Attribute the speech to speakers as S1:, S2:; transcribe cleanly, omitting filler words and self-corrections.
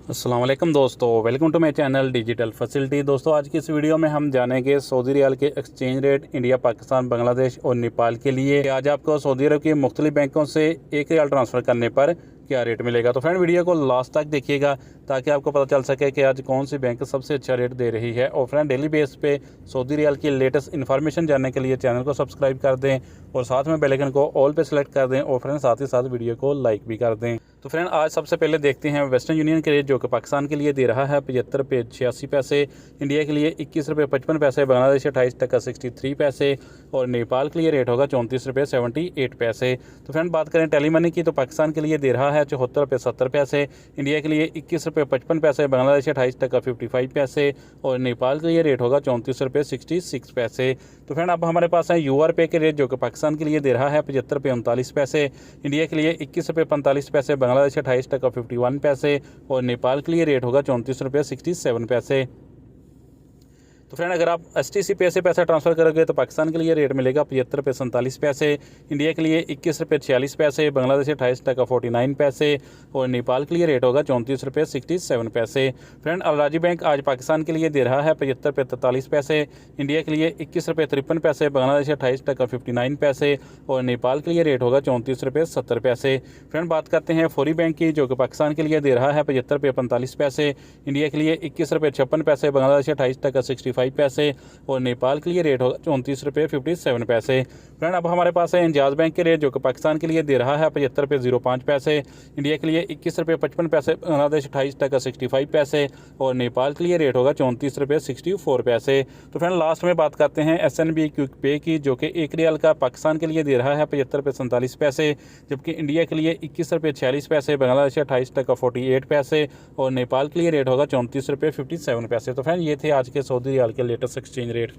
S1: अस्सलाम वालेकुम दोस्तों, welcome to my channel digital facility. दोस्तों आज की इस वीडियो में हम जानेंगे सऊदी रियाल के exchange rate India, Pakistan, Bangladesh और नेपाल के लिए। आज आपको सऊदी अरब के मुख्तलिफ बैंकों से एक रियाल ट्रांसफ़र करने पर क्या रेट मिलेगा। तो फ्रेंड वीडियो को लास्ट तक देखिएगा ताकि आपको पता चल सके कि आज कौन सी बैंक सबसे अच्छा रेट दे रही है। और फ्रेंड डेली बेस पे सऊदी रियाल की लेटेस्ट इन्फॉर्मेशन जानने के लिए चैनल को सब्सक्राइब कर दें और साथ में बेल आइकन को ऑल पे सेलेक्ट कर दें और फ्रेंड साथ ही साथ वीडियो को लाइक भी कर दें। तो फ्रेंड आज सबसे पहले देखते हैं वेस्टर्न यूनियन के रेट, जो कि पाकिस्तान के लिए दे रहा है 75 रुपये 86 पैसे, इंडिया के लिए 21 रुपये 55 पैसे, बांग्लादेश 28 टका 63 पैसे और नेपाल के लिए रेट होगा 34 रुपये 78 पैसे। तो फ्रेंड बात करें टेली मनी की, तो पाकिस्तान के लिए दे रहा है 74 रुपये 70 पैसे, इंडिया के लिए 21 रुपये 55 पैसे, बांग्लादेश 28 टका 55 पैसे और नेपाल के लिए रेट होगा 34 रुपये 66 पैसे। तो फ्रेंड अब हमारे पास है UR पे के रेट, जो कि पाकिस्तान के लिए दे रहा है 75 रुपये 39 पैसे, इंडिया के लिए 21 रुपये 45 पैसे, बांग्लादेश 28 टका 51 पैसे और नेपाल के लिए रेट होगा 34 रुपये 67 पैसे। तो फ्रेंड अगर आप STC पे से पैसा ट्रांसफ़र करोगे तो पाकिस्तान के लिए रेट मिलेगा 75 रुपये 47 पैसे, इंडिया के लिए 21 रुपये 46 पैसे, बांग्लादेश 28 टका 49 पैसे और नेपाल के लिए रेट होगा 34 रुपये 67 पैसे। फ्रेंड अलराजी बैंक आज पाकिस्तान के लिए दे रहा है 75 रुपये 43 पैसे, इंडिया के लिए 21 रुपये 53 पैसे, बांग्लादेश 28 टका 59 पैसे और नेपाल के लिए रेट होगा 34 रुपये 70 पैसे। फ्रेंड बात करते हैं फौरी बैंक की, जो कि पाकिस्तान के लिए दे रहा है 75 रुपये 45 पैसे, इंडिया के लिए 21 रुपये 56 पैसे, बांग्लादेश 28 टका 65 पैसे और नेपाल के लिए रेट होगा 34 रुपये 57 पैसे। फ्रेंड अब हमारे पास है इंजाज बैंक के रेट, जो कि पाकिस्तान के लिए दे रहा है 75 रुपये 05 पैसे, इंडिया के लिए 21 रुपये 55 पैसे, बांग्लादेश 28 टका 65 पैसे और नेपाल के लिए रेट होगा 34 रुपये 64 पैसे। तो फ्रेंड लास्ट में बात करते हैं SNB क्विक पे की, जो कि एक रियाल का पाकिस्तान के लिए दे रहा है 75 रुपये 47 पैसे, जबकि इंडिया के लिए 21 रुपये 46 पैसे, बांग्लादेश 28 टका 48 पैसे और नेपाल के लिए रेट होगा 34 रुपये 57 पैसे। तो फ्रेंड ये थे आज के सऊदी रियाल के लेटेस्ट एक्सचेंज रेट।